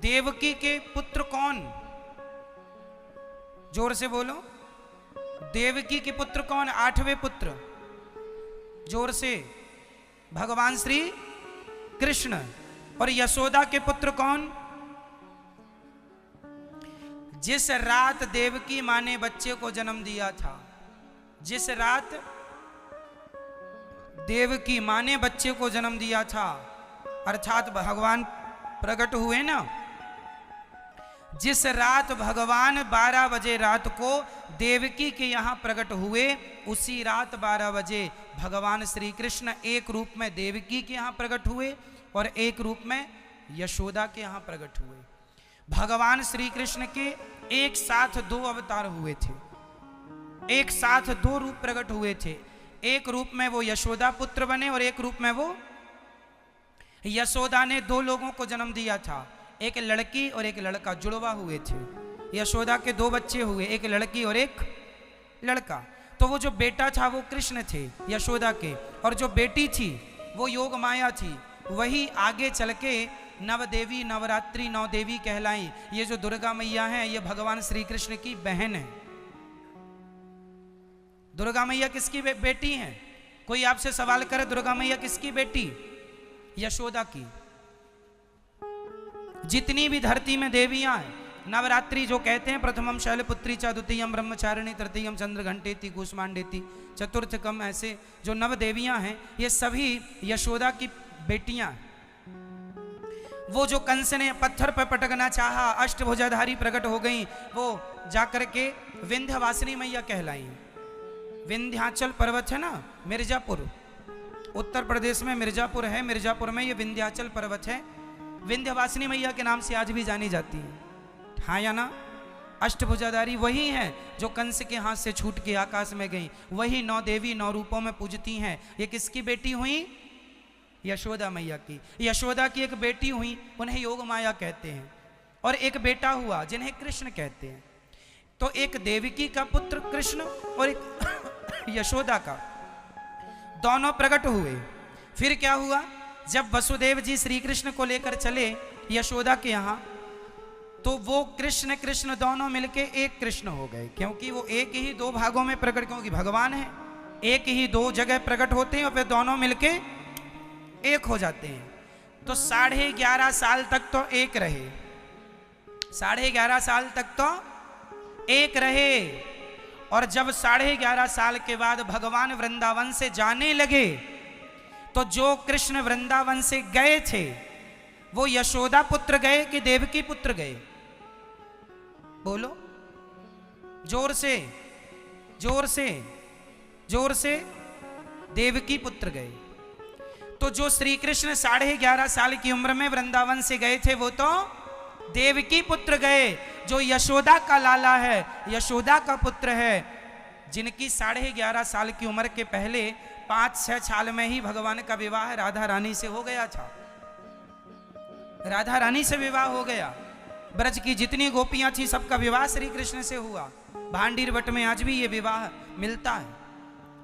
देवकी के पुत्र कौन? जोर से बोलो। देवकी के पुत्र कौन? 8वें पुत्र। जोर से। भगवान श्री कृष्ण। और यशोदा के पुत्र कौन? जिस रात देवकी मां ने बच्चे को जन्म दिया था, जिस रात देवकी मां ने बच्चे को जन्म दिया था, अर्थात भगवान प्रकट हुए ना, जिस रात भगवान 12 बजे रात को देवकी के यहां प्रकट हुए, उसी रात 12 बजे भगवान श्री कृष्ण एक रूप में देवकी के यहां प्रकट हुए और एक रूप में यशोदा के यहां प्रकट हुए। भगवान श्री कृष्ण के एक साथ 2 अवतार हुए थे, एक साथ 2 रूप प्रकट हुए थे। एक रूप में वो यशोदा पुत्र बने और एक रूप में वो यशोदा ने 2 लोगों को जन्म दिया था, एक लड़की और एक लड़का जुड़वा हुए थे। यशोदा के 2 बच्चे हुए, एक लड़की और एक लड़का। तो वो जो बेटा था वो कृष्ण थे यशोदा के, और जो बेटी थी वो योग माया थी। वही आगे चल के नव देवी, नवरात्रि 9 देवी कहलाई। ये जो दुर्गा मैया हैं ये भगवान श्री कृष्ण की बहन है। दुर्गा मैया किसकी बेटी हैं? कोई आपसे सवाल करे दुर्गा मैया किसकी बेटी? यशोदा की। जितनी भी धरती में देवियां हैं, नवरात्रि जो कहते हैं, प्रथमम शैलपुत्री च, द्वितीयम ब्रह्मचारिणी, तृतीयम चंद्रघंटेति कूष्मांडेति, चतुर्थकम, ऐसे जो नव देवियां हैं ये सभी यशोदा की बेटियां। वो जो कंस ने पत्थर पर पटकना चाहा, अष्टभुजाधारी प्रकट हो गई, वो जाकर के विंध्यवासिनी मैया कहलाई। विंध्याचल पर्वत है ना, मिर्जापुर, उत्तर प्रदेश में मिर्जापुर है, मिर्जापुर में ये विंध्याचल पर्वत है, विंध्यवासिनी मैया के नाम से आज भी जानी जाती है। हाँ या ना? अष्टभुजाधारी वही हैं जो कंस के हाथ से छूट के आकाश में गई, वही 9 देवी 9 रूपों में पूजती हैं। ये किसकी बेटी हुई? यशोदा मैया की। यशोदा की एक बेटी हुई, उन्हें योग माया कहते हैं, और एक बेटा हुआ जिन्हें कृष्ण कहते हैं। तो एक देवकी का पुत्र कृष्ण और एक यशोदा का, दोनों प्रकट हुए। फिर क्या हुआ? जब वसुदेव जी श्री कृष्ण को लेकर चले यशोदा के यहां, तो वो कृष्ण कृष्ण दोनों मिलके एक कृष्ण हो गए, क्योंकि वो एक ही 2 भागों में प्रकट, क्योंकि भगवान है, एक ही 2 जगह प्रकट होते हैं और फिर दोनों मिलके एक हो जाते हैं। तो 11.5 साल तक तो एक रहे, 11.5 साल तक तो एक रहे। और जब 11.5 साल के बाद भगवान वृंदावन से जाने लगे, तो जो कृष्ण वृंदावन से गए थे वो यशोदा पुत्र गए कि देवकी पुत्र गए? बोलो जोर से, जोर से, जोर से। देवकी पुत्र गए। तो जो श्री कृष्ण 11.5 साल की उम्र में वृंदावन से गए थे वो तो देवकी पुत्र गए। जो यशोदा का लाला है, यशोदा का पुत्र है, जिनकी 11.5 साल की उम्र के पहले 5-6 साल में ही भगवान का विवाह राधा रानी से हो गया था। राधा रानी से विवाह हो गया। ब्रज की जितनी गोपियां थी सबका विवाह श्री कृष्ण से हुआ। भांडीर वट में आज भी ये विवाह मिलता है।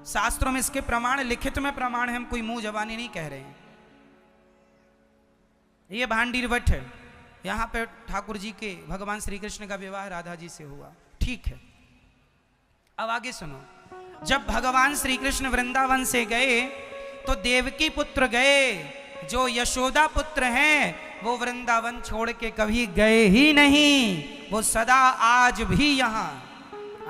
शास्त्रों में इसके प्रमाण, लिखित में प्रमाण है, हम कोई मुंह जबानी नहीं कह रहे हैं। ये भांडीर वट है, यहां पे ठाकुर जी के भगवान श्री कृष्ण का विवाह राधा जी से हुआ। ठीक है, अब आगे सुनो। जब भगवान श्री कृष्ण वृंदावन से गए तो देवकी पुत्र गए। जो यशोदा पुत्र हैं वो वृंदावन छोड़ के कभी गए ही नहीं। वो सदा आज भी यहां,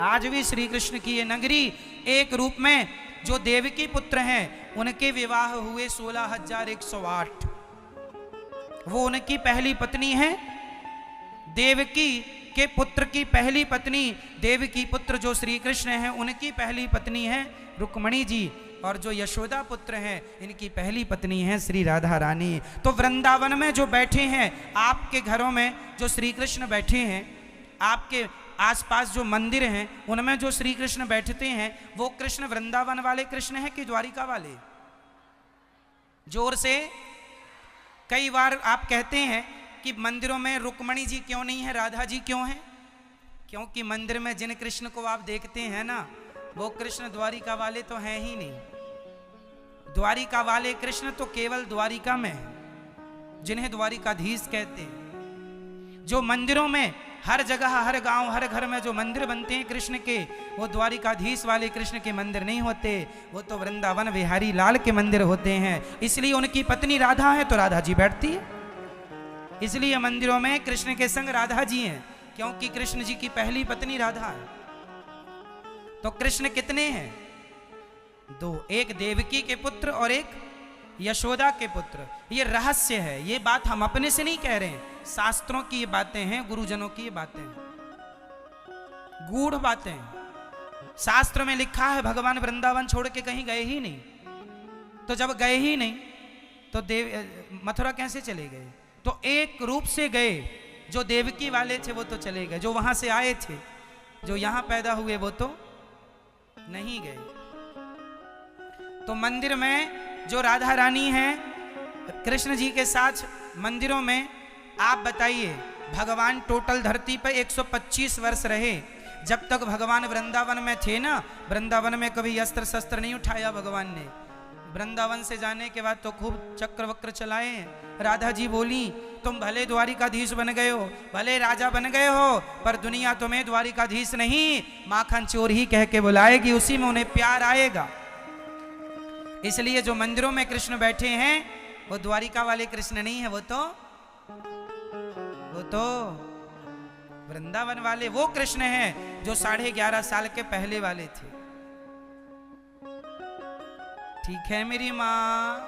आज भी श्री कृष्ण की ये नगरी एक रूप में जो देवकी पुत्र हैं उनके विवाह हुए 16,108। वो उनकी पहली पत्नी है। देवकी के पुत्र की पहली पत्नी, देवकी पुत्र जो श्री कृष्ण हैं उनकी पहली पत्नी है रुक्मणी जी, और जो यशोदा पुत्र हैं इनकी पहली पत्नी है श्री राधा रानी। तो वृंदावन में जो बैठे हैं, आपके घरों में जो श्री कृष्ण बैठे हैं, आपके आसपास जो मंदिर हैं उनमें जो श्री कृष्ण बैठते हैं, वो कृष्ण वृंदावन वाले कृष्ण हैं कि द्वारिका वाले? जोर से। कई बार आप कहते हैं कि मंदिरों में रुक्मणी जी क्यों नहीं है, राधा जी क्यों हैं? क्योंकि मंदिर में जिन कृष्ण को आप देखते हैं ना, वो कृष्ण द्वारिका वाले तो हैं ही नहीं। द्वारिका वाले कृष्ण तो केवल द्वारिका में हैं, जिन्हें द्वारिकाधीश कहते हैं। जो मंदिरों में हर जगह, हर गांव, हर घर में जो मंदिर बनते हैं कृष्ण के, वो द्वारिकाधीश वाले कृष्ण के मंदिर नहीं होते, वो तो वृंदावन बिहारी लाल के मंदिर होते हैं। इसलिए उनकी पत्नी राधा है तो राधा जी बैठती है, इसलिए मंदिरों में कृष्ण के संग राधा जी हैं, क्योंकि कृष्ण जी की पहली पत्नी राधा है। तो कृष्ण कितने हैं? दो, एक देवकी के पुत्र और एक यशोदा के पुत्र। ये रहस्य है, ये बात हम अपने से नहीं कह रहे हैं, शास्त्रों की ये बातें हैं, गुरुजनों की ये बातें हैं, गूढ़ बातें। शास्त्र में लिखा है भगवान वृंदावन छोड़ के कहीं गए ही नहीं, तो जब गए ही नहीं तो मथुरा कैसे चले गए? तो एक रूप से गए, जो देवकी वाले थे वो तो चले गए, जो वहां से आए थे, जो यहां पैदा हुए वो तो नहीं गए। तो मंदिर में जो राधा रानी हैं कृष्ण जी के साथ मंदिरों में, आप बताइए भगवान टोटल धरती पर 125 वर्ष रहे। जब तक भगवान वृंदावन में थे ना, वृंदावन में कभी अस्त्र शस्त्र नहीं उठाया भगवान ने। वृंदावन से जाने के बाद तो खूब चक्र वक्र चलाए। राधा जी बोली तुम भले द्वारिकाधीश बन गए हो, भले राजा बन गए हो, पर दुनिया तुम्हें द्वारिकाधीश नहीं माखन चोर ही कह के बुलाएगी, उसी में उन्हें प्यार आएगा। इसलिए जो मंदिरों में कृष्ण बैठे हैं वो द्वारिका वाले कृष्ण नहीं है, वो तो वृंदावन वाले वो कृष्ण हैं जो 11.5 साल के पहले वाले थे। ठीक है मेरी मां?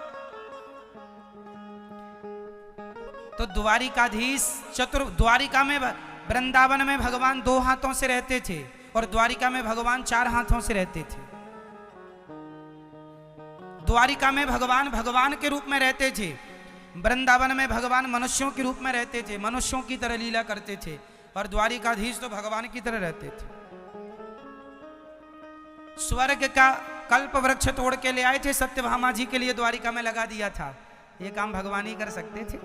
तो द्वारिकाधीश द्वारिका में, वृंदावन में भगवान 2 हाथों से रहते थे और द्वारिका में भगवान 4 हाथों से रहते थे। द्वारिका में भगवान भगवान के रूप में रहते थे, वृंदावन में भगवान मनुष्यों के रूप में रहते थे, मनुष्यों की तरह लीला करते थे, और द्वारिकाधीश तो भगवान की तरह रहते थे। स्वर्ग का कल्प वृक्ष तोड़ के ले आए थे, सत्यभामा जी के लिए द्वारिका में लगा दिया था। ये काम भगवान ही कर सकते थे।